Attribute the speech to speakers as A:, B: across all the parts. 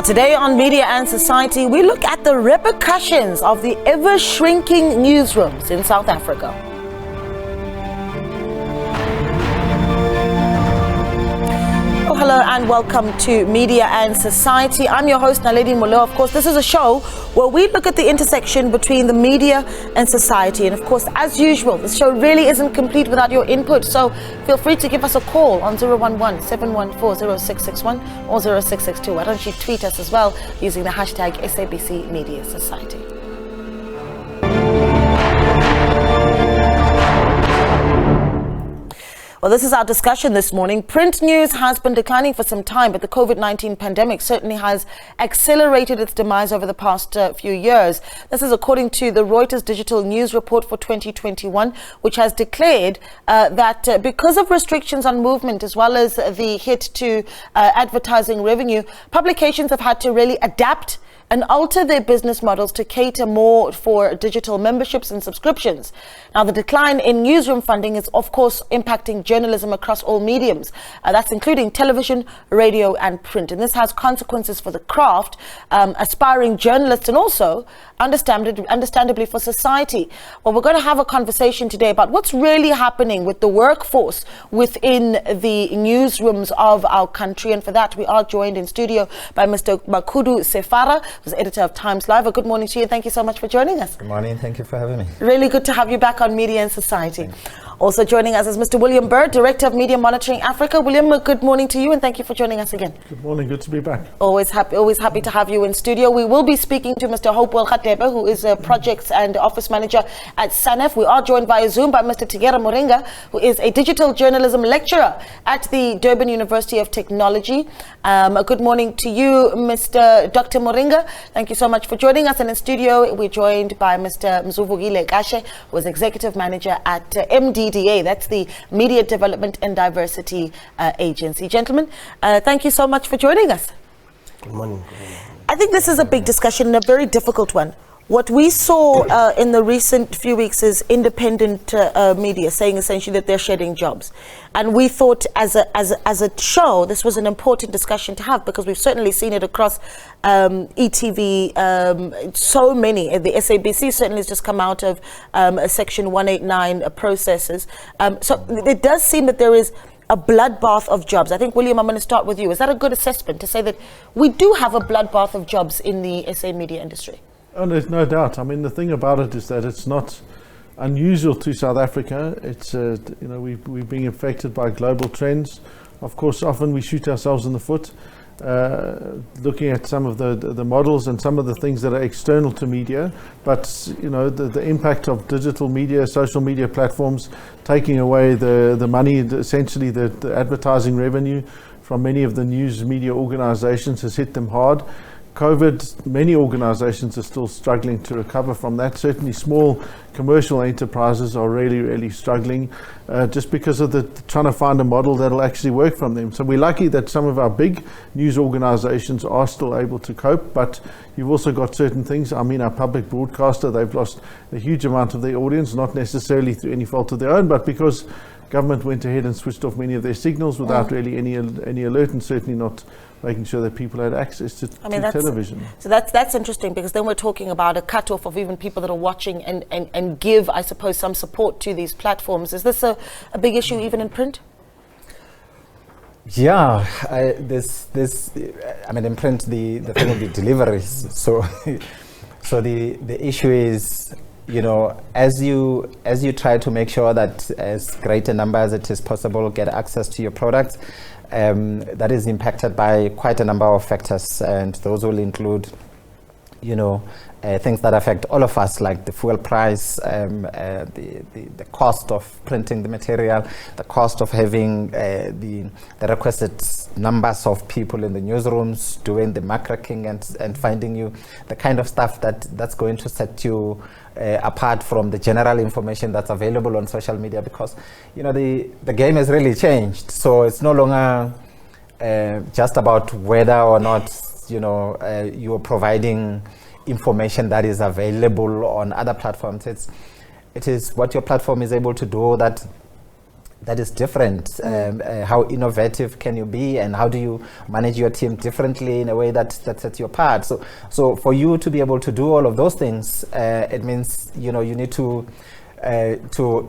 A: Today on Media and Society, we look at the repercussions of the ever-shrinking newsrooms in South Africa. Oh, hello and welcome to Media and Society. I'm your host, Naledi Mulo. Of course, this is a show where we look at the intersection between the media and society. And of course, as usual, the show really isn't complete without your input. So feel free to give us a call on 011-714-0661 or 0662. Why don't you tweet us as well using the hashtag SABC Media Society. Well, this is our discussion this morning. Print news has been declining for some time, but the COVID-19 pandemic certainly has accelerated its demise over the past few years. This is according to the Reuters Digital News Report for 2021, which has declared that because of restrictions on movement as well as the hit to advertising revenue, publications have had to really adapt and alter their business models to cater more for digital memberships and subscriptions. Now, the decline in newsroom funding is, of course, impacting journalism across all mediums. That's including television, radio, and print. And this has consequences for the craft, aspiring journalists, and also, understandably, for society. Well, we're going to have a conversation today about what's really happening with the workforce within the newsrooms of our country. And for that, we are joined in studio by Mr. Makudu Sefara, who's editor of Times Live. Good morning to you, and thank you so much for joining us.
B: Good morning, thank you for having me.
A: Really good to have you back on Media and Society. Also joining us is Mr. William Bird, Director of Media Monitoring Africa. William, good morning to you, and thank you for joining us again.
C: Good morning, good to be back.
A: Always happy to have you in studio. We will be speaking to Mr. Hopewell Khatebe, who is a projects and office manager at SANEF. We are joined via Zoom by Mr. Tigera Moringa, who is a digital journalism lecturer at the Durban University of Technology. Good morning to you, Mr. Dr. Moringa. Thank you so much for joining us. And in studio, we're joined by Mr. Mzuvugile Gashe, who is executive manager at MDDA. That's the Media Development and Diversity Agency. Gentlemen, thank you so much for joining us.
B: Good morning.
A: I think this is a big discussion and a very difficult one. What we saw in the recent few weeks is independent media saying essentially that they're shedding jobs. And we thought as a show, this was an important discussion to have, because we've certainly seen it across ETV, so many. The SABC certainly has just come out of Section 189 processes. So it does seem that there is a bloodbath of jobs. I think, William, I'm going to start with you. Is that a good assessment to say that we do have a bloodbath of jobs in the SA media industry?
C: Oh, there's no doubt. I mean, the thing about it is that it's not unusual to South Africa. It's, we're being affected by global trends. Of course, often we shoot ourselves in the foot, looking at some of the models and some of the things that are external to media. But, the impact of digital media, social media platforms, taking away the money, essentially the advertising revenue from many of the news media organizations has hit them hard. COVID, many organizations are still struggling to recover from that. Certainly small commercial enterprises are really, really struggling just because of trying to find a model that'll actually work from them. So we're lucky that some of our big news organizations are still able to cope, but you've also got certain things. I mean, our public broadcaster, they've lost a huge amount of their audience, not necessarily through any fault of their own, but because government went ahead and switched off many of their signals without really any alert, and certainly not making sure that people had access to television. So
A: that's interesting, because then we're talking about a cutoff of even people that are watching and give, I suppose, some support to these platforms. Is this a big issue even in print?
B: Yeah, in print the thing will be deliveries. So the issue is, as you try to make sure that as great a number as it is possible get access to your products, that is impacted by quite a number of factors, and those will include, things that affect all of us, like the fuel price, the cost of printing the material, the cost of having the requested numbers of people in the newsrooms doing the marking and finding you the kind of stuff that's going to set you apart from the general information that's available on social media, because the game has really changed. So it's no longer just about whether or not you're providing information that is available on other platforms. It is what your platform is able to do that that is different. How innovative can you be, and how do you manage your team differently in a way that sets you apart? So for you to be able to do all of those things, it means you need to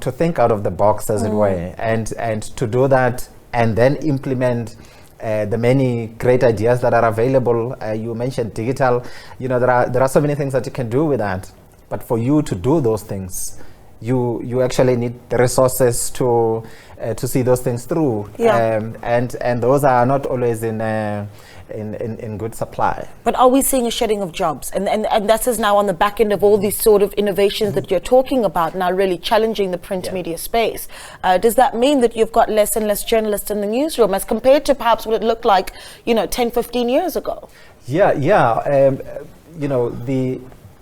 B: think out of the box, as it were, and to do that and then implement the many great ideas that are available. You mentioned digital. There are so many things that you can do with that. But for you to do those things, you actually need the resources to see those things through.
A: Yeah.
B: And those are not always in good supply.
A: But are we seeing a shedding of jobs? And that is now on the back end of all these sort of innovations that you're talking about, now really challenging the print media space. Does that mean that you've got less and less journalists in the newsroom as compared to perhaps what it looked like, 10, 15 years ago?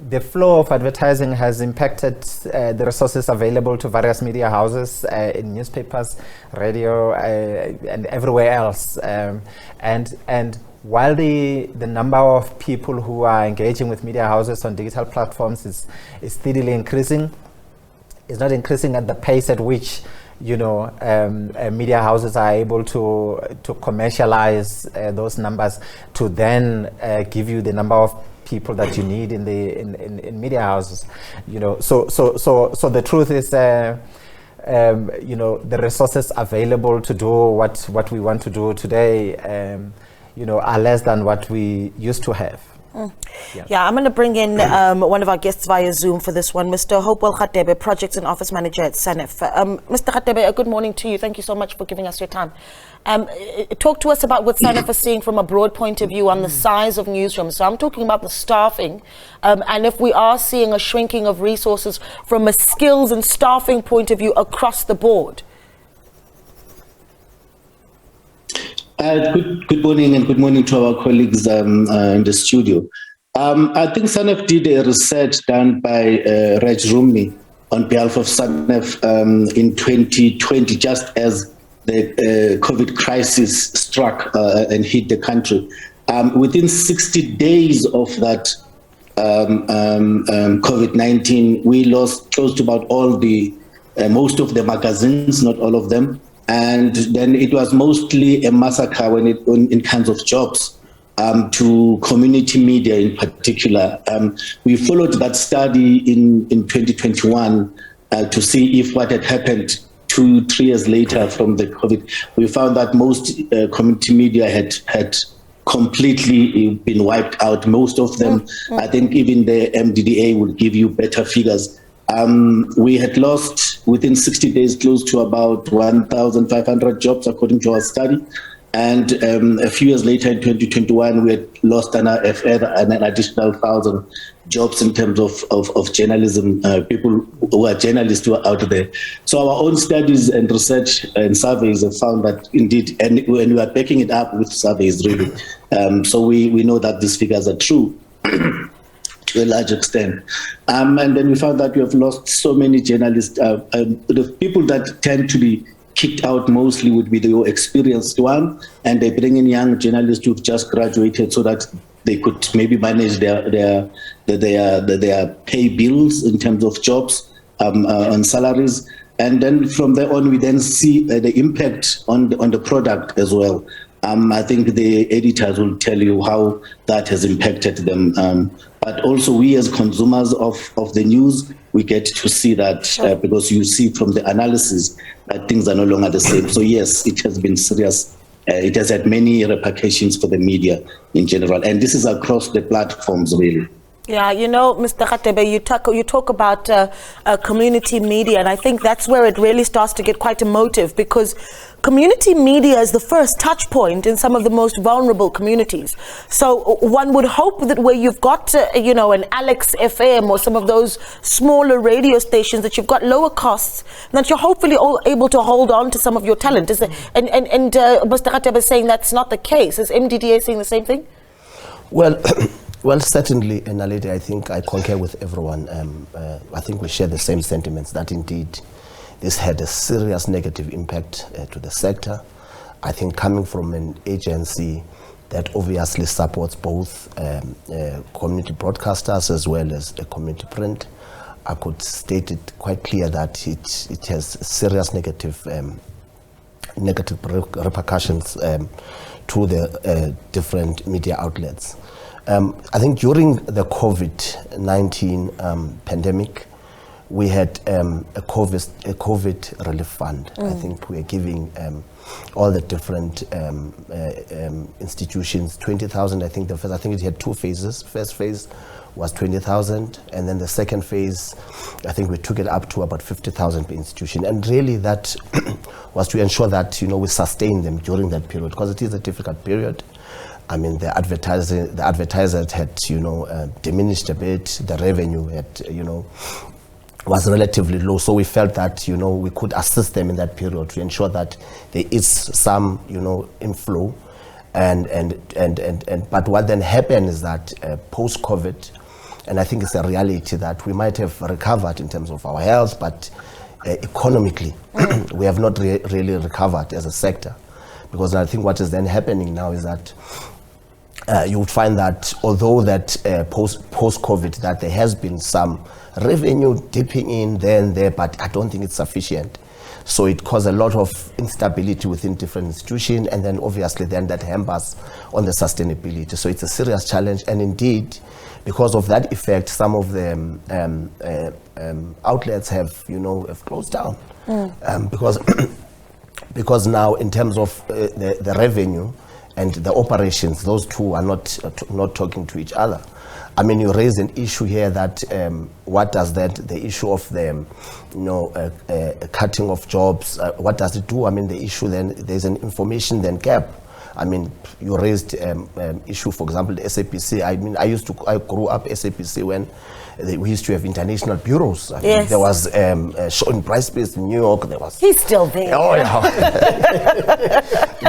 B: The flow of advertising has impacted the resources available to various media houses in newspapers, radio, and everywhere else. And while the number of people who are engaging with media houses on digital platforms is steadily increasing, it's not increasing at the pace at which media houses are able to commercialize those numbers to then give you the number of people that you need in media houses. So the truth is the resources available to do what we want to do today are less than what we used to have.
A: Yeah, I'm going to bring in one of our guests via Zoom for this one, Mr. Hopewell Khatebe, Project and Office Manager at SANEF. Mr. Khatebe, a good morning to you. Thank you so much for giving us your time. Talk to us about what SANEF is seeing from a broad point of view on the size of newsrooms. So I'm talking about the staffing, and if we are seeing a shrinking of resources from a skills and staffing point of view across the board.
D: Good morning, and good morning to our colleagues in the studio. I think SANEF did a research done by Raj Rumi on behalf of SANEF in 2020, just as the COVID crisis struck and hit the country. Within 60 days of that COVID-19, we lost close to about most of the magazines, not all of them. And then it was mostly a massacre in kinds of jobs to community media in particular. We followed that study in 2021 to see if what had happened 2-3 years later from the COVID. We found that most community media had completely been wiped out. Most of them, I think even the MDDA would give you better figures. We had lost within 60 days close to about 1,500 jobs according to our study. And a few years later in 2021, we had lost an additional 1,000 jobs in terms of journalism, people who are journalists who are out there. So our own studies and research and surveys have found that indeed, and we are backing it up with surveys really. So we know that these figures are true. To a large extent. And then we found that we have lost so many journalists. The people that tend to be kicked out mostly would be the experienced one, and they bring in young journalists who've just graduated so that they could maybe manage their pay bills in terms of jobs on salaries. And then from there on, we then see the impact on the product as well. I think the editors will tell you how that has impacted them. But also we as consumers of the news, we get to see that because you see from the analysis that things are no longer the same. So yes, it has been serious. It has had many repercussions for the media in general. And this is across the platforms really.
A: Yeah, Mr. Khatebe, you talk about community media, and I think that's where it really starts to get quite emotive, because community media is the first touch point in some of the most vulnerable communities. So one would hope that where you've got, an Alex FM or some of those smaller radio stations, that you've got lower costs, that you're hopefully all able to hold on to some of your talent. And Mr. Khatebe is saying that's not the case. Is MDDA saying the same thing?
E: Well, certainly, Naledi, I think I concur with everyone. I think we share the same sentiments that indeed this had a serious negative impact to the sector. I think coming from an agency that obviously supports both community broadcasters as well as the community print, I could state it quite clear that it has serious negative negative repercussions to the different media outlets. I think during the COVID-19 pandemic, we had a COVID relief fund. I think we are giving all the different institutions 20,000. I think it had 2 phases. First phase was 20,000, and then the second phase, I think we took it up to about 50,000 per institution. And really, that was to ensure that we sustain them during that period, because it is a difficult period. I mean, the advertisers had diminished a bit. The revenue had was relatively low, so we felt that we could assist them in that period to ensure that there is some inflow, but what then happened is that post-COVID, and I think it's a reality that we might have recovered in terms of our health, but economically we have not really recovered as a sector, because I think what is then happening now is that you would find that although that post-COVID that there has been some revenue dipping in there and there, but I don't think it's sufficient. So it caused a lot of instability within different institutions, and then obviously then that hampers on the sustainability. So it's a serious challenge, and indeed, because of that effect, some of the outlets have closed down because now in terms of the revenue and the operations, those two are not talking to each other. I mean, you raised an issue here that what does the issue of the cutting of jobs, what does it do? I mean, the issue then, there's an information then gap. I mean, you raised issue, for example, the SABC. I mean, I grew up SABC when we used to have international bureaus. I mean, there was a show in Price-Based in New York.
A: He's still there.
E: Oh, yeah.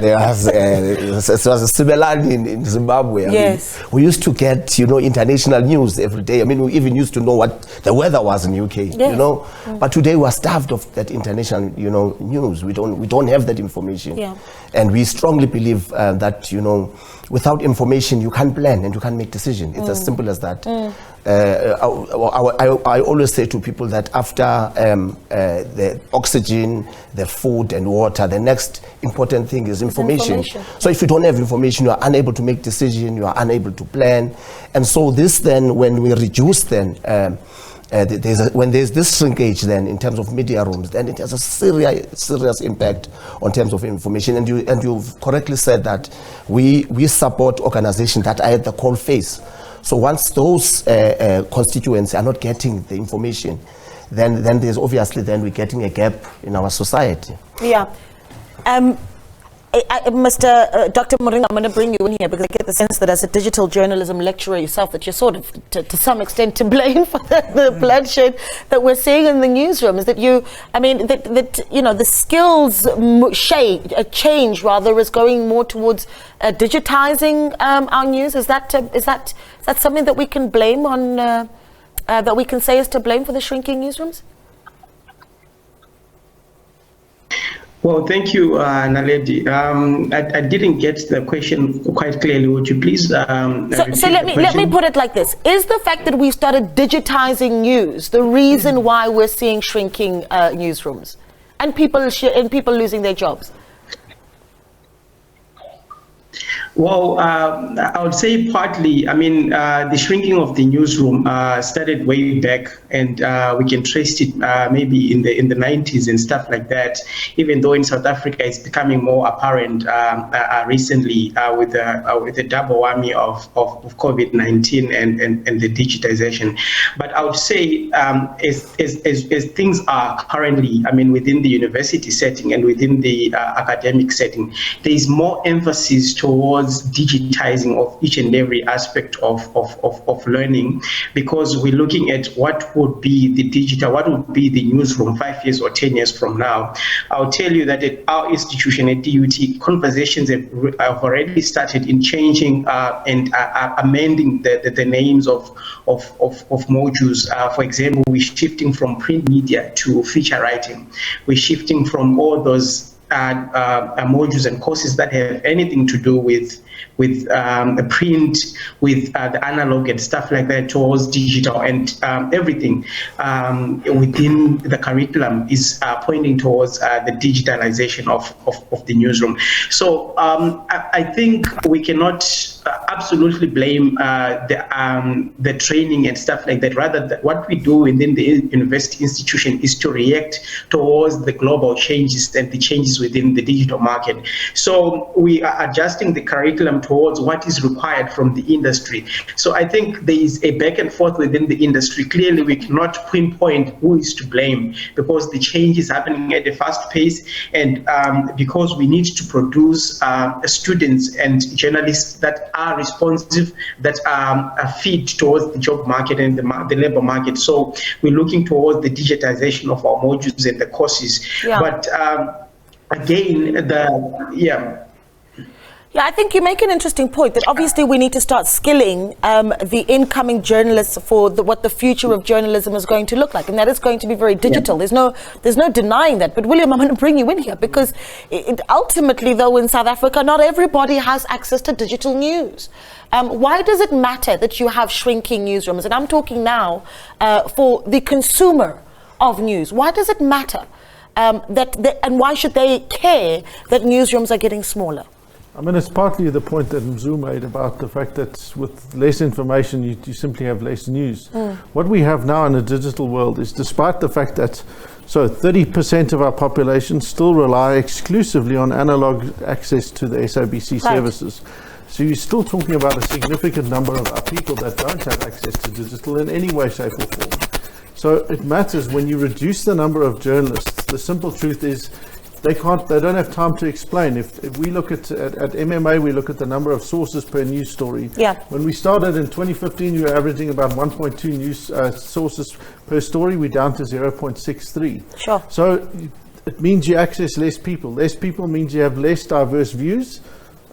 E: There was it was a similar in Zimbabwe.
A: Yes.
E: I mean, we used to get international news every day. I mean, we even used to know what the weather was in UK.
A: Yes.
E: But today we are starved of that international news. We don't have that information.
A: Yeah.
E: And we strongly believe that without information you can't plan and you can't make decisions. It's as simple as that. I always say to people that after the oxygen, the food and water, the next important thing is information. So if you don't have information, you are unable to make decisions, you are unable to plan. And so this then, when we reduce then, when there's this shrinkage then in terms of media rooms, then it has a serious impact on terms of information. And you've correctly said that we support organizations that are at the coal face. So once those constituents are not getting the information, then there's obviously then we're getting a gap in our society.
A: Yeah. Dr. Moringa, I'm going to bring you in here because I get the sense that as a digital journalism lecturer yourself, that you're sort of, to some extent, to blame for the bloodshed that we're seeing in the newsrooms. That the skills change rather is going more towards digitizing our news. Is that something that we can blame on? That we can say is to blame for the shrinking newsrooms?
F: Well, thank you, Naledi. I didn't get the question quite clearly. Would you please? So
A: let me put it like this: is the fact that we started digitizing news the reason why we're seeing shrinking newsrooms and people losing their jobs?
F: Well, I would say partly. I mean, the shrinking of the newsroom started way back, and we can trace it maybe in the 90s and stuff like that. Even though in South Africa it's becoming more apparent recently with the double whammy of COVID-19 and the digitization. But I would say as things are currently, I mean, within the university setting and within the academic setting, there is more emphasis towards digitizing of each and every aspect of learning, because we're looking at what would be the digital, what would be the newsroom 5 years or 10 years from now. I'll tell you that at our institution at DUT, conversations have already started in changing and amending the names of modules. For example, we're shifting from print media to feature writing. We're shifting from all those modules and courses that have anything to do with print, with the analog and stuff like that, towards digital, and everything within the curriculum is pointing towards the digitalization of the newsroom. So I think we cannot absolutely blame the training and stuff like that. Rather, what we do within the university institution is to react towards the global changes and the changes within the digital market. So we are adjusting the curriculum towards what is required from the industry. So I think there is a back and forth within the industry. Clearly, we cannot pinpoint who is to blame, because the change is happening at a fast pace, and because we need to produce students and journalists that are responsive, that are fit towards the job market and the labor market. So we're looking towards the digitization of our modules and the courses.
A: Yeah.
F: But again,
A: Yeah, I think you make an interesting point that obviously we need to start skilling the incoming journalists for what the future of journalism is going to look like, and that is going to be very digital. Yeah. There's no denying that. But William, I'm going to bring you in here, because ultimately, though, in South Africa, not everybody has access to digital news. Why does it matter that you have shrinking newsrooms? And I'm talking now for the consumer of news. Why does it matter and why should they care that newsrooms are getting smaller?
C: I mean, it's partly the point that Mzu made about the fact that with less information, you simply have less news. What we have now in a digital world is, despite the fact that 30% of our population still rely exclusively on analog access to the SABC services. So you're still talking about a significant number of our people that don't have access to digital in any way, shape or form. So it matters when you reduce the number of journalists. The simple truth is, they don't have time to explain. If we look at MMA, we look at the number of sources per news story.
A: Yeah.
C: When we started in 2015, we were averaging about 1.2 news sources per story. We're down to 0.63.
A: Sure.
C: So it means you access less people. Less people means you have less diverse views.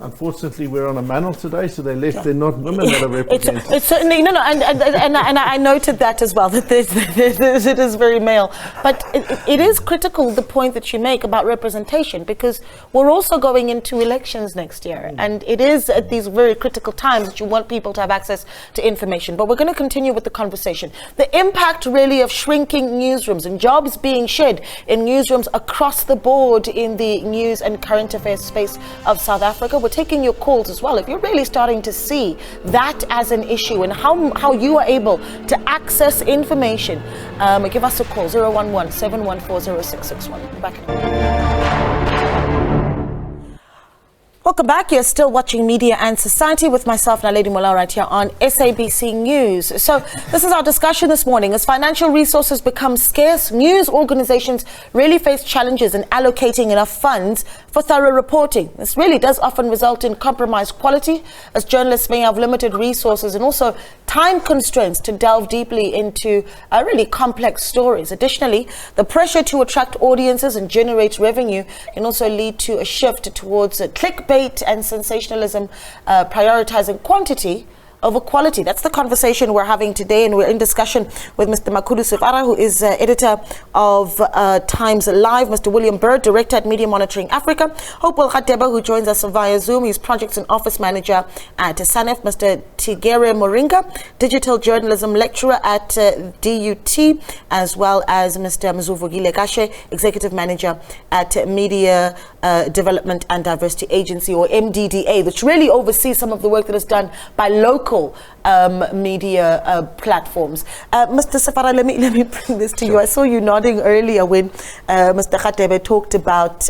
C: Unfortunately, we're on a manel today, so they're not women that are represented.
A: It's certainly, and I noted that as well, that it is very male. But it is critical, the point that you make about representation, because we're also going into elections next year. And it is at these very critical times that you want people to have access to information. But we're going to continue with the conversation. The impact really of shrinking newsrooms and jobs being shed in newsrooms across the board in the news and current affairs space of South Africa. We're taking your calls as well. If you're really starting to see that as an issue and how you are able to access information, give us a call, 011-714-0661. Back in. Welcome back. You're still watching Media and Society with myself, Naledi Mola, right here on SABC News. So this is our discussion this morning. As financial resources become scarce, news organizations really face challenges in allocating enough funds for thorough reporting. This really does often result in compromised quality, as journalists may have limited resources and also time constraints to delve deeply into really complex stories. Additionally, the pressure to attract audiences and generate revenue can also lead to a shift towards clickbait and sensationalism, prioritizing quantity over quality. That's the conversation we're having today, and we're in discussion with Mr. Makhulu Sefara, who is editor of Times Live, Mr. William Bird, director at Media Monitoring Africa, Hopewell Khateba, who joins us via Zoom. He's projects and office manager at SANEF, Mr. Tigere Moringa, digital journalism lecturer at DUT, as well as Mr. Mzuvugile Kashe, executive manager at Media Development and Diversity Agency, or MDDA, which really oversees some of the work that is done by local media platforms. Mr. Sefara, let me bring this to you. I saw you nodding earlier when Mr. Khatebe talked about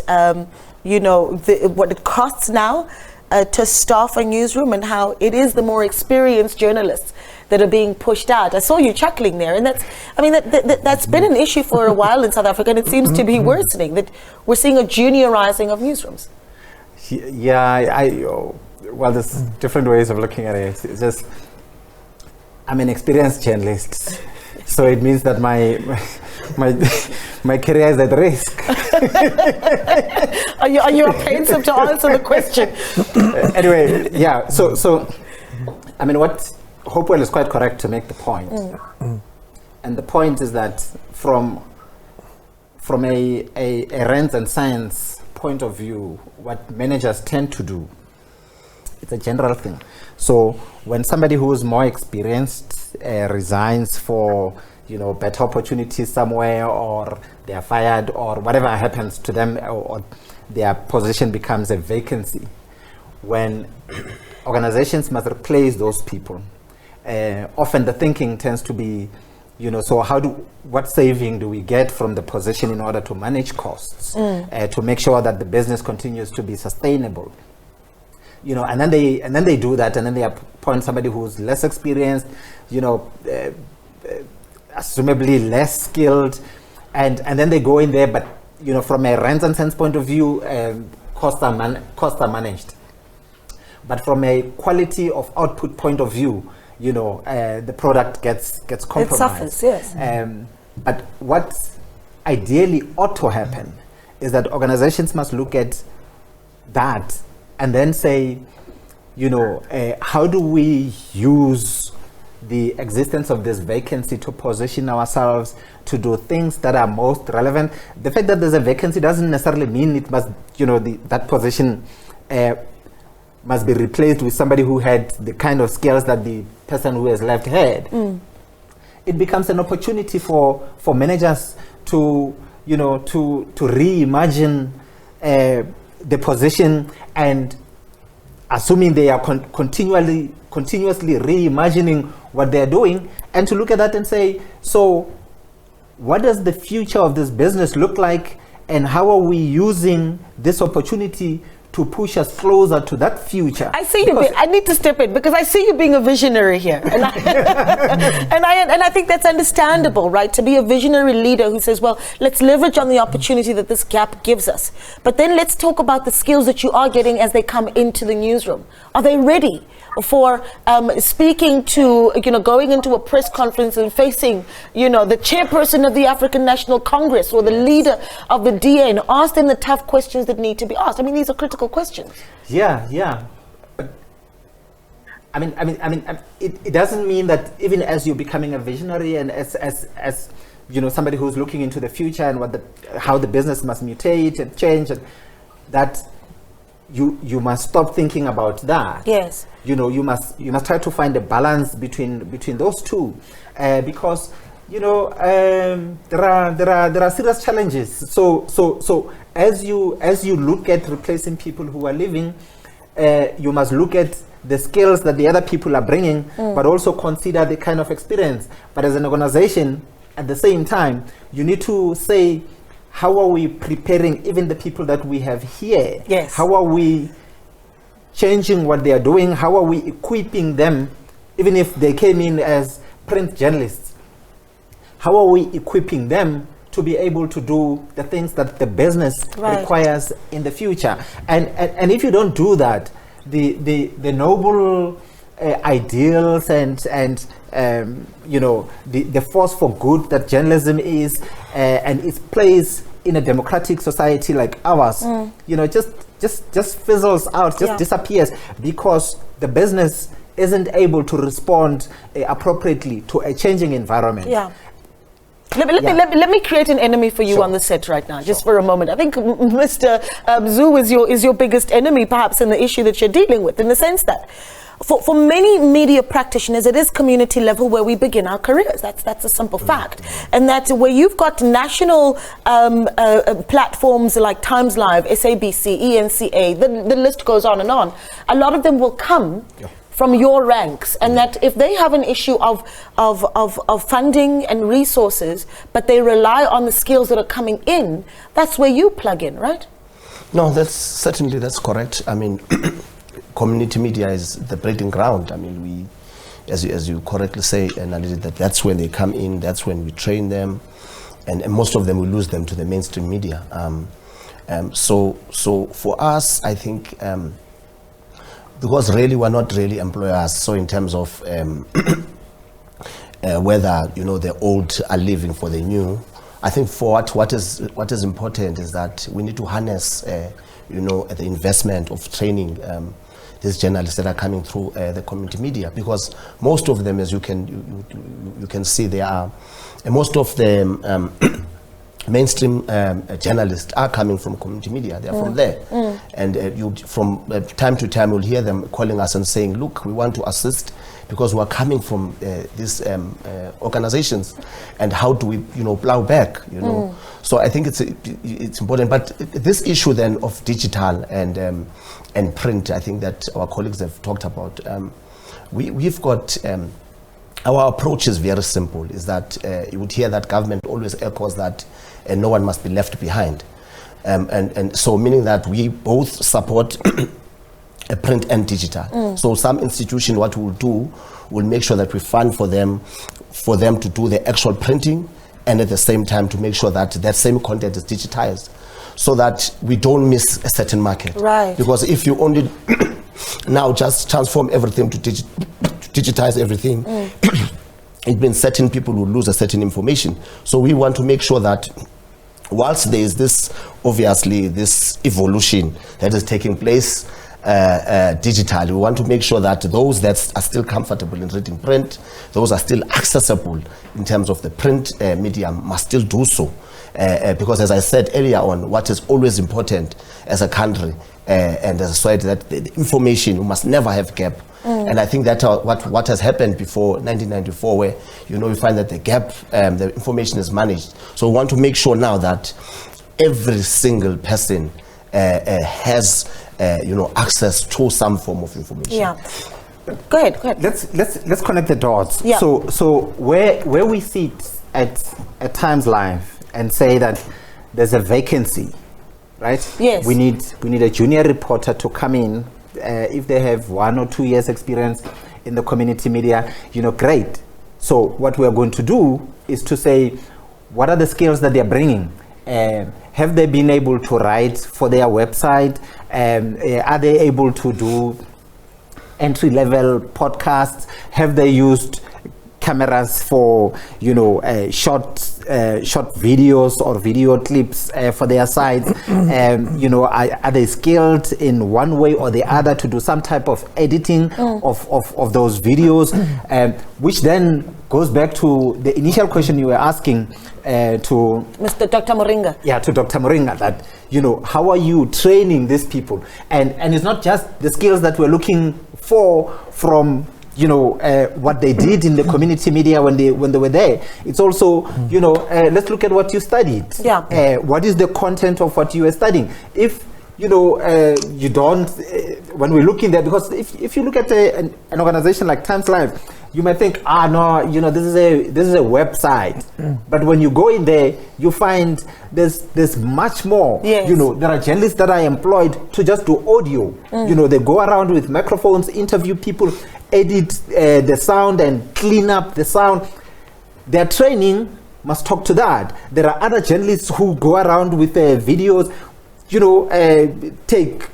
A: what it costs now to staff a newsroom, and how it is the more experienced journalists that are being pushed out. I saw you chuckling there, and that's been an issue for a while in South Africa, and it seems to be worsening, that we're seeing a juniorizing of newsrooms.
B: Yeah, well, there's different ways of looking at it. It's just, I'm an experienced journalist, so it means that my career is at risk. Are
A: you apprehensive to answer the question?
B: Anyway, yeah. So, I mean, what Hopewell is quite correct to make the point, and the point is that from a rents and science point of view, what managers tend to do, it's a general thing. So when somebody who is more experienced resigns for better opportunities somewhere, or they are fired, or whatever happens to them, or their position becomes a vacancy, when organizations must replace those people, often the thinking tends to be, so what saving do we get from the position in order to manage costs, to make sure that the business continues to be sustainable? And then they do that, and then they appoint somebody who's less experienced, assumably less skilled, and then they go in there, but from a rent and cents point of view, costs are managed. But from a quality of output point of view, the product gets compromised. It
A: suffers, yes.
B: But what ideally ought to happen is that organizations must look at that and then say, how do we use the existence of this vacancy to position ourselves to do things that are most relevant? The fact that there's a vacancy doesn't necessarily mean it must, that position must be replaced with somebody who had the kind of skills that the person who has left had. It becomes an opportunity for managers to reimagine the position, and assuming they are continuously reimagining what they're doing, and to look at that and say, so what does the future of this business look like, and how are we using this opportunity to push us closer to that future?
A: I see you. I need to step in because I see you being a visionary here, and I think that's understandable, right? To be a visionary leader who says, "Well, let's leverage on the opportunity that this gap gives us, but then let's talk about the skills that you are getting as they come into the newsroom. Are they ready for speaking to, going into a press conference and facing, the chairperson of the African National Congress or the leader of the DA, and ask them the tough questions that need to be asked? I mean, these are critical questions."
B: Yeah. But it doesn't mean that even as you're becoming a visionary and as somebody who's looking into the future and how the business must mutate and change, and that you must stop thinking about that.
A: Yes.
B: You must try to find a balance between those two, because there are serious challenges. So as you look at replacing people who are leaving, you must look at the skills that the other people are bringing, but also consider the kind of experience. But as an organization, at the same time, you need to say, how are we preparing even the people that we have here?
A: Yes.
B: How are we changing what they are doing? How are we equipping them, even if they came in as print journalists? How are we equipping them to be able to do the things that the business requires in the future? And if you don't do that, the noble ideals and the force for good that journalism is, and its place in a democratic society like ours, just fizzles out, disappears, because the business isn't able to respond appropriately to a changing environment.
A: Let me create an enemy for you on the set right now, just for a moment. I think Mr. Zhu is your biggest enemy, perhaps, in the issue that you're dealing with, in the sense that for many media practitioners, it is community level where we begin our careers. That's a simple fact. And that's where you've got national platforms like Times Live, SABC, ENCA, the list goes on and on. A lot of them will come from your ranks, and that if they have an issue of funding and resources, but they rely on the skills that are coming in, that's where you plug in, right?
E: No, that's correct. I mean, community media is the breeding ground. I mean, we, as you correctly say, that's when they come in, that's when we train them, and most of them we lose them to the mainstream media. So for us, I think, because really we're not really employers, so in terms of whether the old are leaving for the new, I think for what is important is that we need to harness the investment of training these journalists that are coming through the community media, because most of them, as you can see, they are most of them mainstream journalists are coming from community media. They're from there. And you, from time to time, you'll hear them calling us and saying, look, we want to assist because we are coming from these organizations, and how do we, plow back, So I think it's important. But this issue then of digital and print, I think that our colleagues have talked about. We've got our approach is very simple. Is that you would hear that government always echoes that no one must be left behind, and so meaning that we both support print and digital. So some institution, what we'll do, we'll make sure that we fund for them to do the actual printing, and at the same time to make sure that that same content is digitized, so that we don't miss a certain market.
A: Right.
E: Because if you only now just transform everything to digitize everything, it means certain people will lose a certain information. So we want to make sure that whilst there is this, obviously, this evolution that is taking place digitally, we want to make sure that those that are still comfortable in reading print, those are still accessible in terms of the print medium, must still do so. Because as I said earlier on, what is always important as a country and as a society, that the information, we must never have gap. And I think that what has happened before 1994, where we find that the gap, the information is managed. So we want to make sure now that every single person has access to some form of information.
A: Yeah. Go ahead.
B: Let's connect the dots.
A: Yeah.
B: So where we sit at Times Live and say that there's a vacancy, right?
A: Yes.
B: We need a junior reporter to come in. If they have 1 or 2 years experience in the community media, great. So what we are going to do is to say, what are the skills that they are bringing? Have they been able to write for their website? Are they able to do entry-level podcasts? Have they used cameras for short videos or video clips for their sites? Are they skilled in one way or the other to do some type of editing of those videos? Which then goes back to the initial question you were asking to
A: Mr. Dr. Moringa.
B: Yeah, to Dr. Moringa, that how are you training these people? And it's not just the skills that we're looking for from what they did in the community media when they were there. It's also let's look at what you studied.
A: Yeah.
B: What is the content of what you were studying? If you don't when we look in there, because if you look at an organization like Times Live, you might think, this is a website. But when you go in there, you find there's much more.
A: Yes.
B: There are journalists that are employed to just do audio. They go around with microphones, interview people, edit the sound and clean up the sound. Their training must talk to that. There are other journalists who go around with videos, take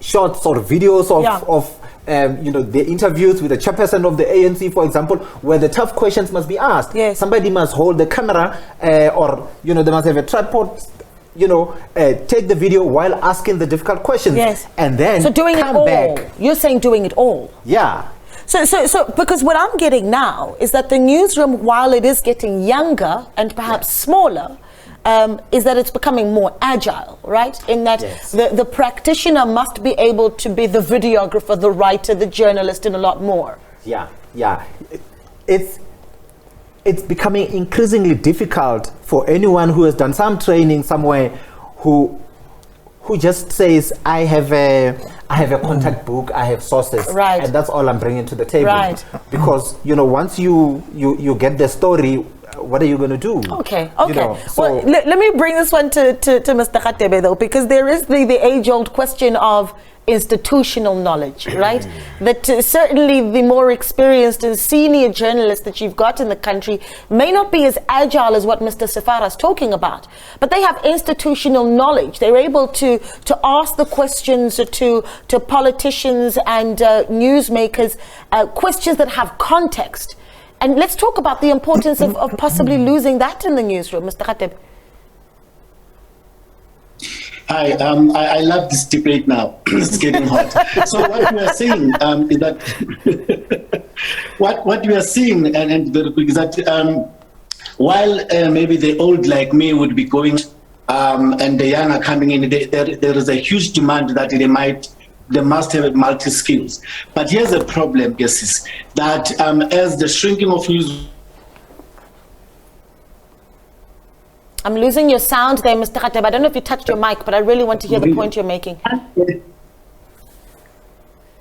B: shots or videos of the interviews with the chairperson of the ANC, for example, where the tough questions must be asked.
A: Yes.
B: Somebody must hold the camera or they must have a tripod, take the video while asking the difficult questions.
A: Yes.
B: And then
A: so doing
B: come
A: it all.
B: back.
A: You're saying doing it all.
B: Yeah.
A: So because what I'm getting now is that the newsroom, while it is getting younger and perhaps smaller, is that it's becoming more agile, right? In that the practitioner must be able to be the videographer, the writer, the journalist, and a lot more.
B: Yeah. It's becoming increasingly difficult for anyone who has done some training somewhere who just says, I have a contact book, I have sources,
A: right,
B: and that's all I'm bringing to the table.
A: Right.
B: Because once you get the story, what are you going to do?
A: Okay. Well, let me bring this one to Mr. Khatebe, though, because there is the age-old question of institutional knowledge, right? That certainly the more experienced and senior journalists that you've got in the country may not be as agile as what Mr. Sefara is talking about, but they have institutional knowledge. They're able to ask the questions to politicians and newsmakers, questions that have context. And let's talk about the importance of possibly losing that in the newsroom, Mr. Khatib.
D: Hi, I love this debate now. It's getting hot. So what we are saying is that what we are seeing, and is that while maybe the old like me would be going and the young are coming in, there is a huge demand that they must have multi-skills. But here's the problem, yes, is that as the shrinking of news...
A: I'm losing your sound there, Mr. Khateb. I don't know if you touched your mic, but I really want to hear the point you're making.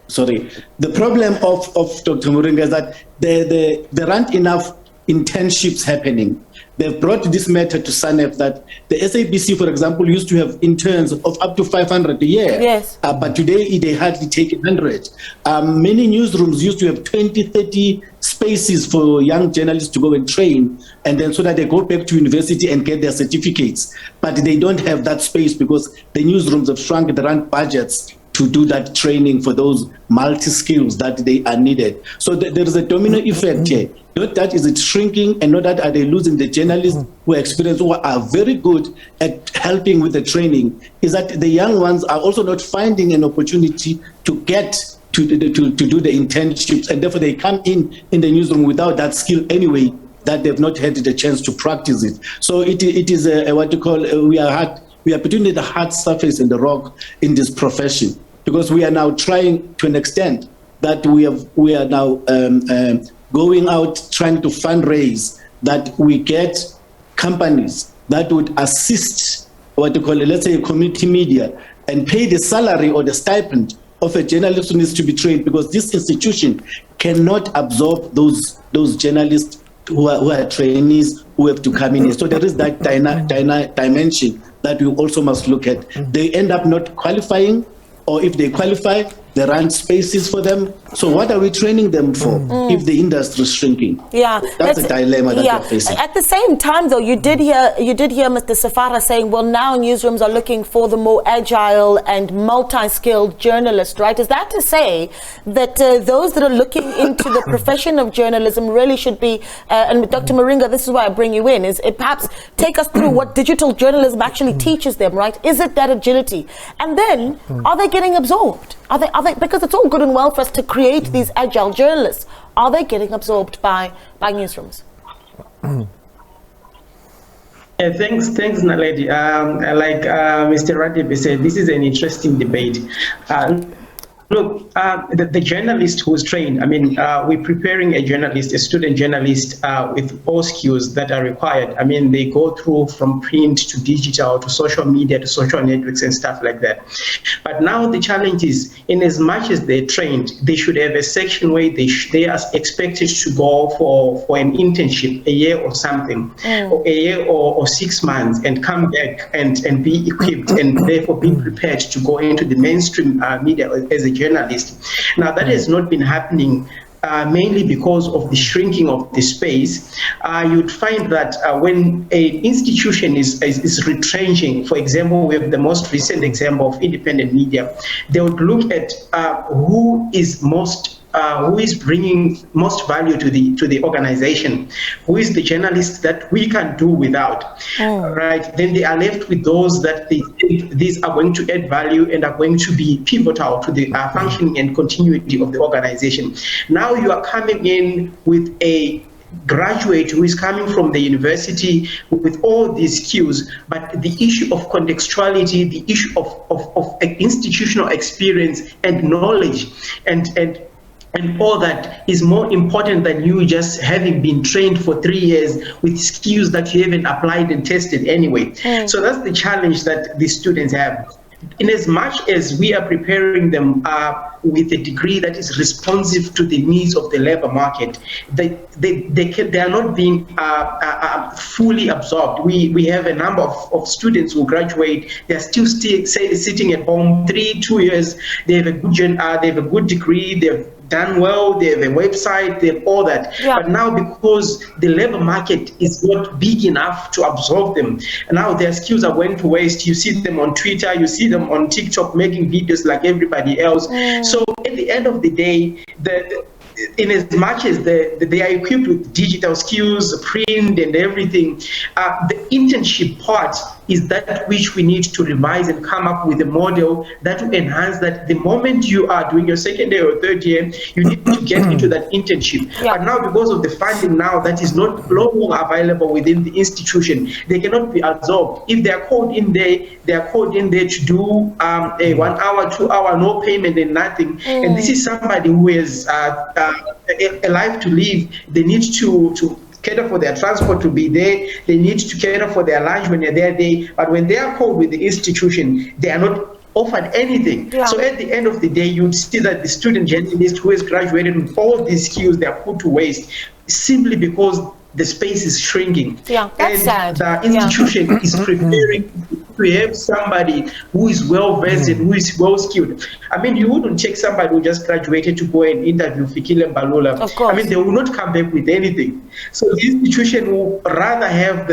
D: Sorry. The problem of Dr. Muringa is that there aren't enough internships happening. They've brought this matter to SANEF that the SABC, for example, used to have interns of up to 500 a year.
A: Yes.
D: But today they hardly take 100. Many newsrooms used to have 20, 30 spaces for young journalists to go and train, and then so that they go back to university and get their certificates. But they don't have that space because the newsrooms have shrunk. There aren't budgets to do that training for those multi-skills that they are needed. So there is a domino effect here. Not that is it shrinking, and not that are they losing the journalists who are experienced, who are very good at helping with the training, is that the young ones are also not finding an opportunity to get to do the internships, and therefore they come in the newsroom without that skill anyway, that they've not had the chance to practice it. So it is what you call, we are between the hard surface and the rock in this profession, because we are now trying to an extent that we are now going out trying to fundraise that we get companies that would assist what you call, let's say, a community media, and pay the salary or the stipend of a journalist who needs to be trained, because this institution cannot absorb those journalists who are trainees who have to come in. So there is that dimension that we also must look at. They end up not qualifying, or if they qualify, there aren't spaces for them. So what are we training them for if the industry is shrinking?
A: Yeah,
D: that's a dilemma that we're facing.
A: At the same time, though, you did hear Mr. Safara saying, well, now newsrooms are looking for the more agile and multi-skilled journalist, right? Is that to say that those that are looking into the profession of journalism really should be, and Dr. Muringa, this is why I bring you in, is it perhaps take us through what digital journalism actually teaches them, right? Is it that agility? And then, are they getting absorbed? Are they, because it's all good and well for us to create these agile journalists. Are they getting absorbed by newsrooms?
F: Thanks, Naledi. Like Mr. Radebe said, this is an interesting debate. Look, the journalist who's trained, I mean, we're preparing a journalist, a student journalist with all skills that are required. I mean, they go through from print to digital to social media to social networks and stuff like that. But now the challenge is, in as much as they're trained, they should have a section where they are expected to go for an internship, a year or something, or a year or 6 months, and come back and be equipped and therefore be prepared to go into the mainstream media as a journalist. Now, that has not been happening mainly because of the shrinking of the space. You'd find that when an institution is retrenching, for example, we have the most recent example of independent media, they would look at who is bringing most value to the organization, who is the journalist that we can do without, right? Then they are left with those that they think these are going to add value and are going to be pivotal to the functioning and continuity of the organization. Now you are coming in with a graduate who is coming from the university with all these skills, but the issue of contextuality, the issue of institutional experience and knowledge and all that is more important than you just having been trained for 3 years with skills that you haven't applied and tested anyway. So that's the challenge that the students have. In as much as we are preparing them with a degree that is responsive to the needs of the labor market, they are not being fully absorbed. We have a number of students who graduate, they are still sitting at home 2 years, they have a good degree, they've done well, they have a website, they have all that. But now, because the labor market is not big enough to absorb them, and now their skills are going to waste. You see them on Twitter, you see them on TikTok making videos like everybody else. So at the end of the day, in as much as they are equipped with digital skills, print and everything, the internship part is that which we need to revise and come up with a model that will enhance that. The moment you are doing your second year or third year, you need to get into that internship.
A: Yeah.
F: But now, because of the funding now that is no longer available within the institution, they cannot be absorbed. If they are called in there, they are called in there to do a 1 hour, 2 hour, no payment and nothing. And this is somebody who has a life to live. They need to cater for their transport to be there. They need to cater for their lunch when they're there. But when they are called with the institution, they are not offered anything.
A: Yeah.
F: So at the end of the day, you'd see that the student journalist who has graduated with all these skills, they are put to waste simply because the space is shrinking.
A: Yeah, that's
F: and
A: sad.
F: The institution is preparing to have somebody who is well versed and who is well skilled. I mean, you wouldn't take somebody who just graduated to go and interview Fikile Mbalula.
A: Of course.
F: I mean, they will not come back with anything. So the institution will rather have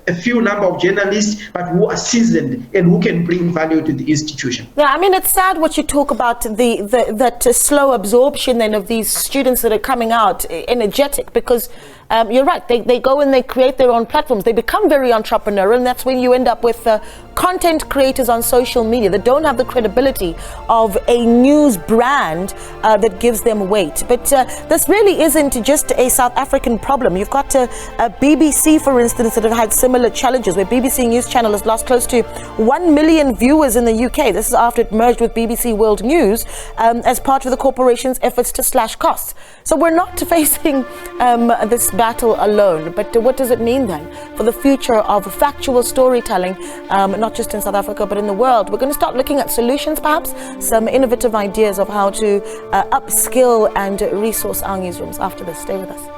F: a few number of journalists, but who are seasoned and who can bring value to the institution.
A: Yeah, I mean, it's sad what you talk about, that slow absorption then of these students that are coming out energetic, because you're right, they go and they create their own platforms. They become very entrepreneurial, and that's when you end up with content creators on social media that don't have the credibility of a news brand that gives them weight. But this really isn't just a South African problem. You've got a BBC, for instance, that have had similar challenges, where BBC News Channel has lost close to 1 million viewers in the UK. This is after it merged with BBC World News as part of the corporation's efforts to slash costs. So we're not facing this battle alone, but what does it mean then for the future of factual storytelling, not just in South Africa but in the world? We're going to start looking at solutions, perhaps some innovative ideas of how to upskill and resource our newsrooms. After this, stay with us.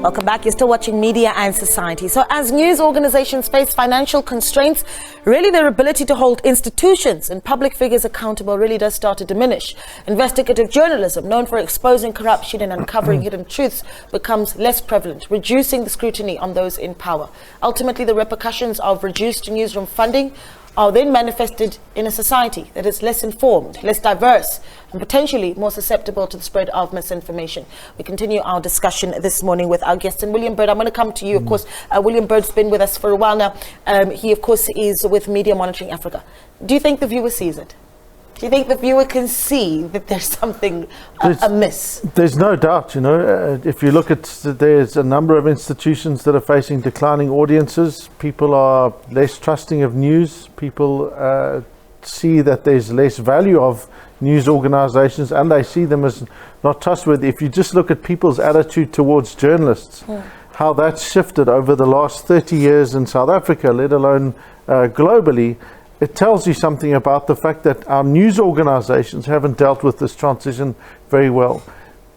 A: Welcome back. You're still watching Media and Society. So as news organizations face financial constraints, really their ability to hold institutions and public figures accountable really does start to diminish. Investigative journalism, known for exposing corruption and uncovering hidden truths, becomes less prevalent, reducing the scrutiny on those in power. Ultimately, the repercussions of reduced newsroom funding are then manifested in a society that is less informed, less diverse, and potentially more susceptible to the spread of misinformation. We continue our discussion this morning with our guest, and William Bird. I'm going to come to you, of course. William Bird's been with us for a while now. He, of course, is with Media Monitoring Africa. Do you think the viewer sees it? Do you think the viewer can see that there's something amiss?
C: There's no doubt, you know, if you look at, there's a number of institutions that are facing declining audiences. People are less trusting of news. People see that there's less value of news organizations, and they see them as not trustworthy. If you just look at people's attitude towards journalists, how that's shifted over the last 30 years in South Africa, let alone globally, it tells you something about the fact that our news organizations haven't dealt with this transition very well.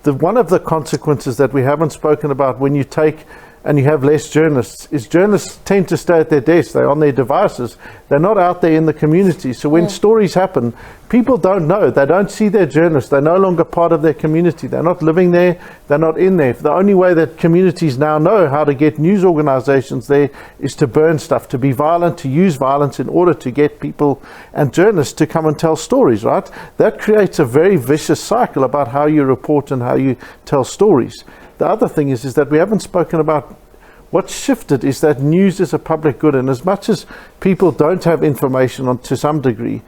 C: One of the consequences that we haven't spoken about when you take and you have less journalists is journalists tend to stay at their desks. They're on their devices. They're not out there in the community. So when stories happen, people don't know. They don't see their journalists. They're no longer part of their community. They're not living there. They're not in there. The only way that communities now know how to get news organizations there is to burn stuff, to be violent, to use violence in order to get people and journalists to come and tell stories, right? That creates a very vicious cycle about how you report and how you tell stories. The other thing is that we haven't spoken about what's shifted is that news is a public good, and as much as people don't have information to some degree,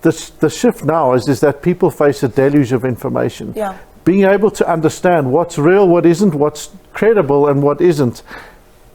C: the shift now is that people face a deluge of information.
A: Yeah.
C: Being able to understand what's real, what isn't, what's credible and what isn't.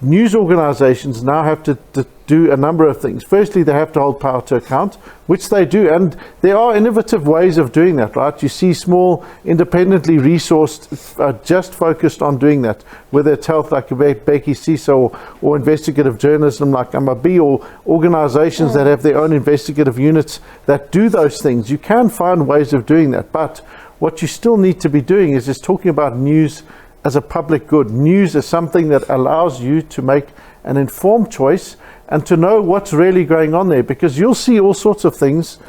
C: News organizations now have to do a number of things. Firstly, they have to hold power to account, which they do, and there are innovative ways of doing that, right? You see small, independently resourced, just focused on doing that, whether it's health like Becky Siso or investigative journalism like Amabi, or organizations that have their own investigative units that do those things. You can find ways of doing that, but what you still need to be doing is talking about news as a public good. News is something that allows you to make an informed choice and to know what's really going on there, because you'll see all sorts of things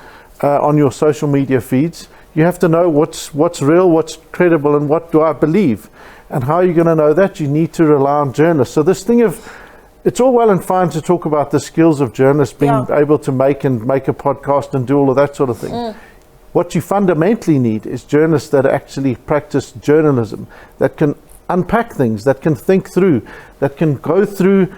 C: on your social media feeds. You have to know what's real, what's credible, and what do I believe. And how are you going to know that? You need to rely on journalists. So this thing of, it's all well and fine to talk about the skills of journalists being able to make a podcast and do all of that sort of thing. What you fundamentally need is journalists that actually practice journalism, that can unpack things, that can think through, that can go through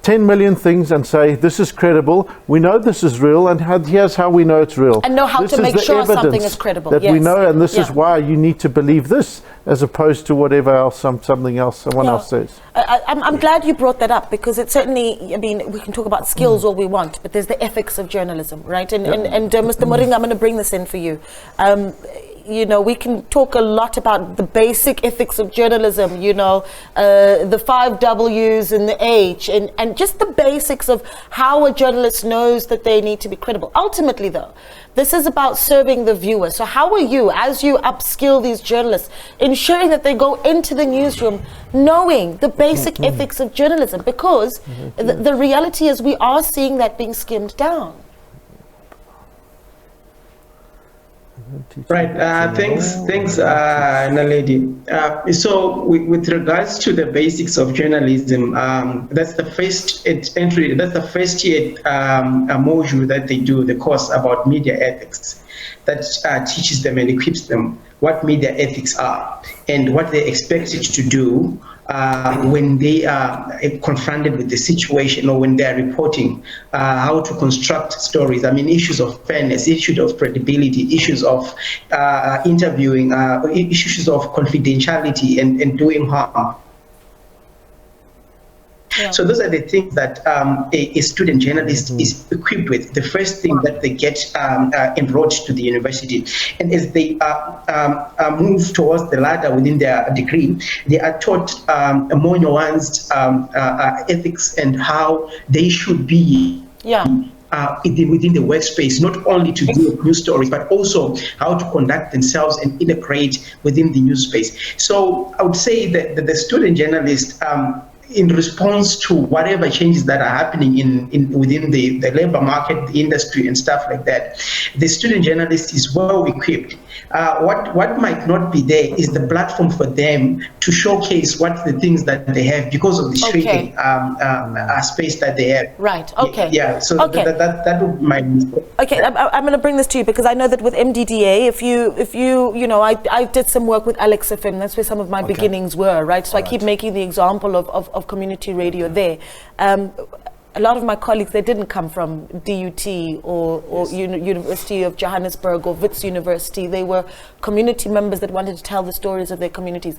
C: 10 million things and say, this is credible, we know this is real, and here's how we know it's real.
A: And know how to make sure something is credible.
C: That we know, and this is why you need to believe this, as opposed to whatever else, someone else says.
A: I'm glad you brought that up, because it certainly, I mean, we can talk about skills all we want, but there's the ethics of journalism, right? And Mr. Moringa, I'm going to bring this in for you. You know, we can talk a lot about the basic ethics of journalism, you know, the 5 W's and the H, and just the basics of how a journalist knows that they need to be credible. Ultimately, though, this is about serving the viewer. So how are you, as you upskill these journalists, ensuring that they go into the newsroom knowing the basic ethics of journalism? Because the reality is we are seeing that being skimmed down.
F: Right. Thanks, Naledi. So, with regards to the basics of journalism, that's the first entry. That's the first year module that they do, the course about media ethics, that teaches them and equips them what media ethics are and what they're expected to do when they are confronted with the situation, or when they are reporting, how to construct stories. I mean, issues of fairness, issues of credibility, issues of interviewing, issues of confidentiality and doing harm. Yeah. So those are the things that a student journalist is equipped with. The first thing that they get enrolled to the university, and as they move towards the ladder within their degree, they are taught a more nuanced ethics and how they should be. Yeah. Within the workspace, not only to do with news stories, but also how to conduct themselves and integrate within the news space. So I would say that the student journalist, in response to whatever changes that are happening within the labor market, the industry and stuff like that, the student journalist is well equipped. What might not be there is the platform for them to showcase what the things that they have, because of the shrinking space that they have.
A: Right. Okay.
F: Yeah. So that would be my mistake.
A: Okay. I'm going to bring this to you, because I know that with MDDA, if you know, I did some work with Alex FM. That's where some of my beginnings were. Right. So I keep making the example of community radio there. A lot of my colleagues, they didn't come from DUT or University of Johannesburg or Wits University. They were community members that wanted to tell the stories of their communities.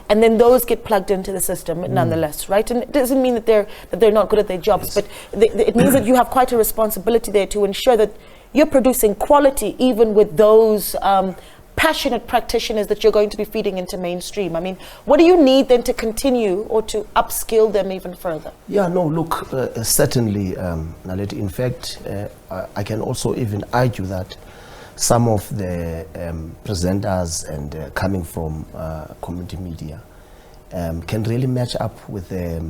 A: And then those get plugged into the system nonetheless, right? And it doesn't mean that they're not good at their jobs, but it means that you have quite a responsibility there to ensure that you're producing quality, even with those passionate practitioners that you're going to be feeding into mainstream. I mean, what do you need then to continue or to upskill them even further? Yeah, no, look,
E: certainly, Naledi, in fact, I can also even argue that some of the presenters and coming from community media can really match up with the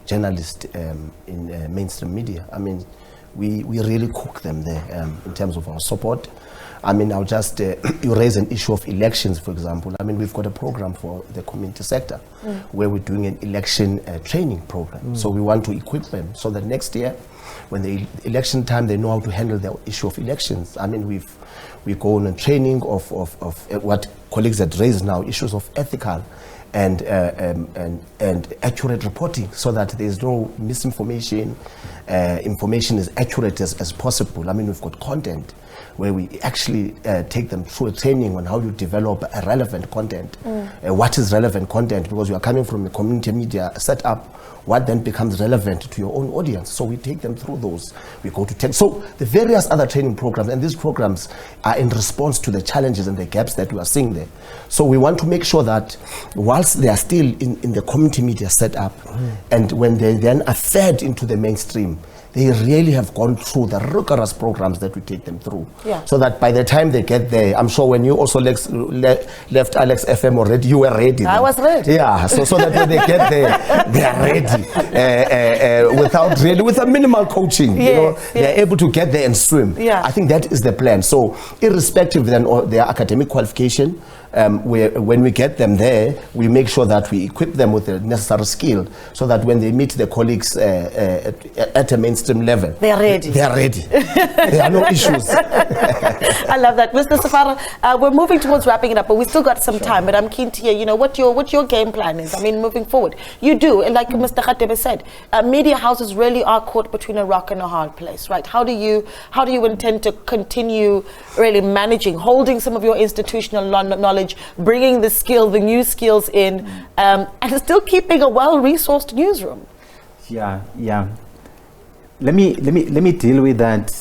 E: journalists in mainstream media. I mean, we really cook them there in terms of our support. I mean, I'll just, you raise an issue of elections, for example. I mean, we've got a program for the community sector where we're doing an election training program. So we want to equip them so that next year, when the election time, they know how to handle the issue of elections. I mean, we go on a training of what colleagues had raised now, issues of ethical and accurate reporting, so that there's no misinformation. Information is accurate as possible. I mean, we've got content where we actually take them through a training on how you develop a relevant content. What is relevant content? Because you are coming from a community media setup, what then becomes relevant to your own audience? So we take them through those. We go to tech. So the various other training programs, and these programs are in response to the challenges and the gaps that we are seeing there. So we want to make sure that whilst they are still in the community media setup, and when they then are fed into the mainstream, they really have gone through the rigorous programs that we take them through. So that by the time they get there, I'm sure when you also left Alex FM already, you were ready.
A: I was ready.
E: Yeah, so that when they get there, they are ready with a minimal coaching. They're able to get there and swim. I think that is the plan. So irrespective then of their academic qualification, when we get them there, we make sure that we equip them with the necessary skill so that when they meet their colleagues at a mainstream level,
A: they are ready.
E: They are ready. There are no issues.
A: I love that. Mr. Safara, we're moving towards wrapping it up, but we still got some time. But I'm keen to hear, what your game plan is. I mean, moving forward. You do, like Mr. Khatebe said, media houses really are caught between a rock and a hard place, right? How do you intend to continue really managing, holding some of your institutional knowledge, bringing the new skills in, and still keeping a well-resourced newsroom?
B: Yeah. Let me deal with that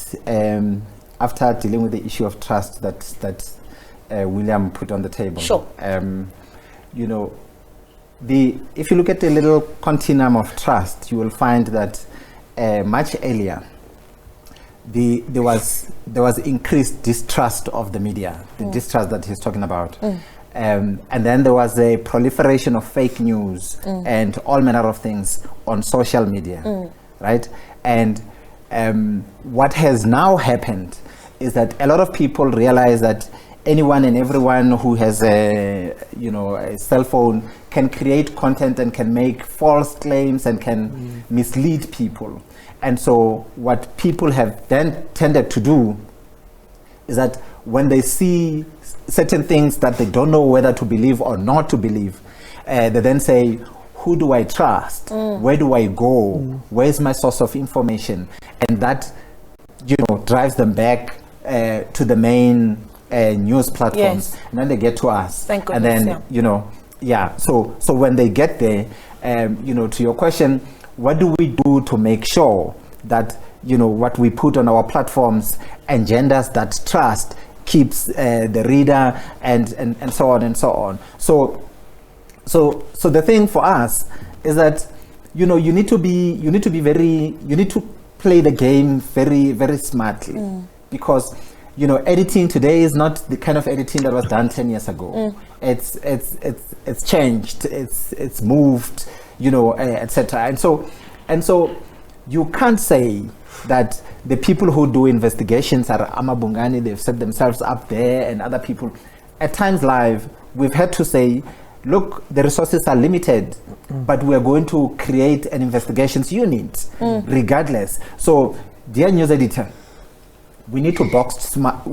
B: after dealing with the issue of trust that William put on the table.
A: Sure.
B: If you look at the little continuum of trust, you will find that much earlier there was increased distrust of the media, the distrust that he's talking about. And then there was a proliferation of fake news and all manner of things on social media, right? And what has now happened is that a lot of people realize that anyone and everyone who has a cell phone can create content and can make false claims and can mislead people. And so what people have then tended to do is that when they see certain things that they don't know whether to believe or not to believe, they then say, who do I trust? Where do I go? Where's my source of information? And that, drives them back to the main news platforms. Yes. And then they get to us.
A: Thank goodness,
B: and then, So when they get there, to your question, what do we do to make sure that, what we put on our platforms engenders that trust, keeps the reader and so on and so on. So the thing for us is that, you need to play the game very, very smartly, because, editing today is not the kind of editing that was done 10 years ago. It's changed, it's moved, etc. And so you can't say that the people who do investigations are Amabungani, they've set themselves up there, and other people. At times live, we've had to say, look, the resources are limited, but we're going to create an investigations unit regardless. So, dear news editor, we need to box smart.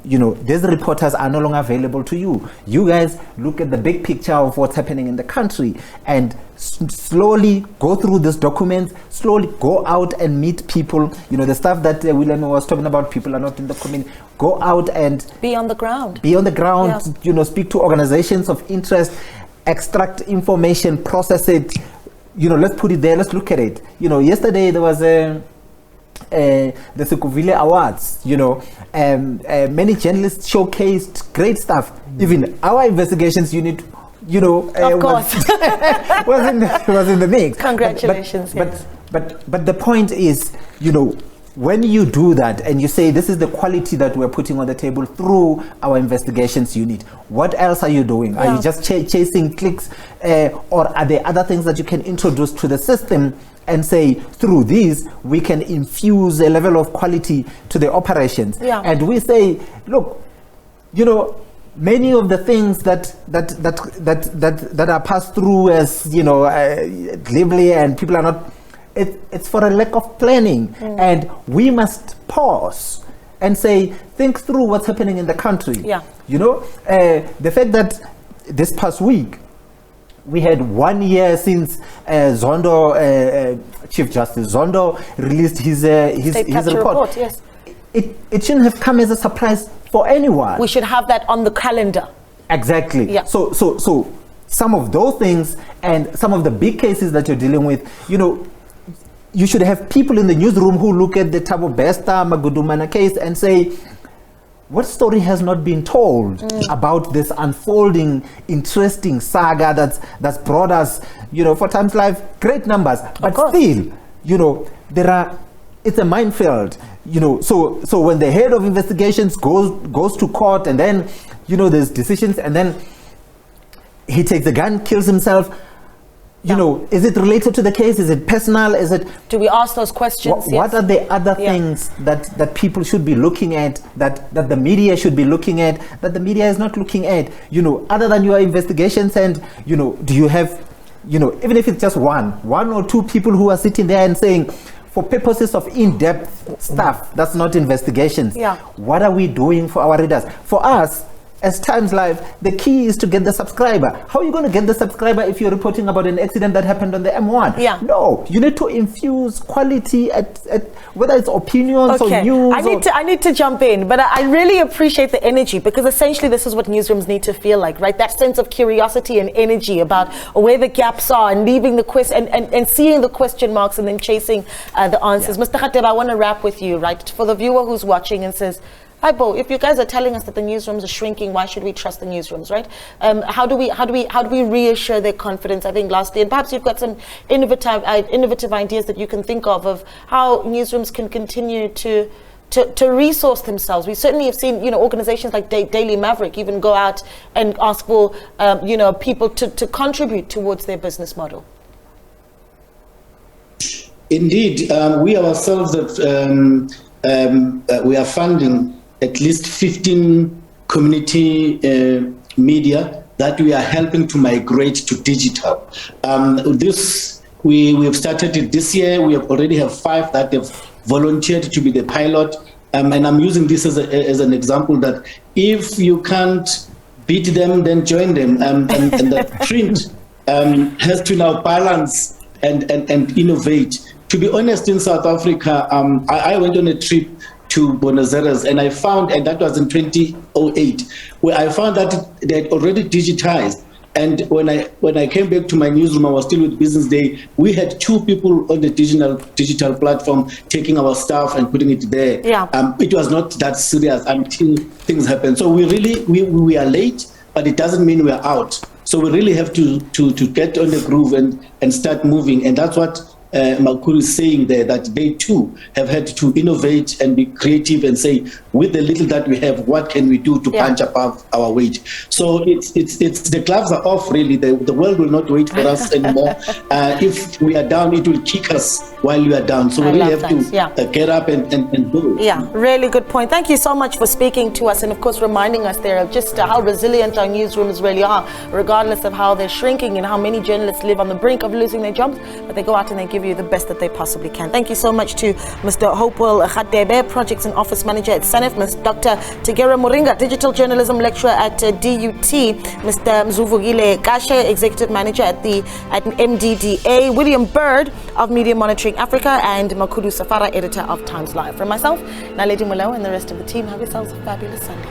B: These reporters are no longer available to you. You guys look at the big picture of what's happening in the country and slowly go through these documents, slowly go out and meet people. The stuff that William was talking about, people are not in the community. Go out and
A: be on the ground.
B: Yeah. Speak to organizations of interest, extract information, process it. Let's put it there, let's look at it. Yesterday there was the Sekuvile Awards, many journalists showcased great stuff. Even our investigations unit,
A: of course,
B: was in the mix.
A: Congratulations.
B: But the point is, when you do that and you say this is the quality that we're putting on the table through our investigations unit, what else are you doing? Are you just chasing clicks, or are there other things that you can introduce to the system and say, through these, we can infuse a level of quality to the operations?
A: Yeah.
B: And we say, look, many of the things that are passed through as, glibly, and people are not, it's for a lack of planning. And we must pause and say, think through what's happening in the country.
A: Yeah.
B: The fact that this past week, we had 1 year since Zondo, Chief Justice Zondo released his report.
A: Yes.
B: It shouldn't have come as a surprise for anyone.
A: We should have that on the calendar.
B: Exactly.
A: Yeah.
B: So some of those things and some of the big cases that you're dealing with, you should have people in the newsroom who look at the Thabo Bester, Magudumana case and say, what story has not been told about this unfolding, interesting saga that's brought us, for Times Live, great numbers, but still, it's a minefield, So when the head of investigations goes to court, and then, there's decisions, and then he takes the gun, kills himself. You know, is it related to the case? Is it personal? Is it?
A: Do we ask those questions?
B: What are the other things that people should be looking at, that the media should be looking at, that the media is not looking at? You know, other than your investigations, and you know, do you have, you know, even if it's just one or two people who are sitting there and saying, for purposes of in-depth stuff, that's not investigations.
A: Yeah.
B: What are we doing for our readers? For us, as Times Live, the key is to get the subscriber. How are you going to get the subscriber if you're reporting about an accident that happened on the M1?
A: Yeah.
B: No, you need to infuse quality at whether it's opinions or news.
A: I need to jump in, but I really appreciate the energy, because essentially this is what newsrooms need to feel like, right? That sense of curiosity and energy about where the gaps are, and leaving the question and seeing the question marks and then chasing the answers. Mr. Khatib, I want to wrap with you, right? For the viewer who's watching and says, hi, Bo, if you guys are telling us that the newsrooms are shrinking, why should we trust the newsrooms, right? How do we reassure their confidence? I think lastly, and perhaps you've got some innovative ideas that you can think of how newsrooms can continue to resource themselves. We certainly have seen, you know, organizations like Daily Maverick even go out and ask for, you know, people to contribute towards their business model.
D: Indeed, we ourselves we are funding at least 15 community media that we are helping to migrate to digital. We have started it this year. We already have 5 that have volunteered to be the pilot. And I'm using this as an example that if you can't beat them, then join them. And the print has to now balance and innovate. To be honest, in South Africa, I went on a trip to Buenos Aires, and I found, and that was in 2008, where I found that they had already digitized. And when I came back to my newsroom, I was still with Business Day. We had 2 people on the digital platform taking our stuff and putting it there.
A: Yeah.
D: It was not that serious until things happened. So we are late, but it doesn't mean we're out. So we really have to get on the groove and start moving. And that's what Makuru is saying there, that they too have had to innovate and be creative and say, with the little that we have, what can we do to punch above our weight? So it's the gloves are off, really. The world will not wait for us anymore. If we are down, it will kick us while we are down. So we really have to get up and do it.
A: Yeah, really good point. Thank you so much for speaking to us, and of course reminding us there of just how resilient our newsrooms really are, regardless of how they're shrinking and how many journalists live on the brink of losing their jobs, but they go out and they give you the best that they possibly can. Thank you so much to Mr. Hopewell Khatebe, Projects and Office Manager at SANEF, Ms. Dr. Tegera Moringa, Digital Journalism Lecturer at DUT, Mr. Mzuvugile Kashe, Executive Manager at MDDA, William Bird of Media Monitoring Africa, and Makulu Safara, Editor of Times Live. From myself, Naledi Mulao, and the rest of the team, have yourselves a fabulous Sunday.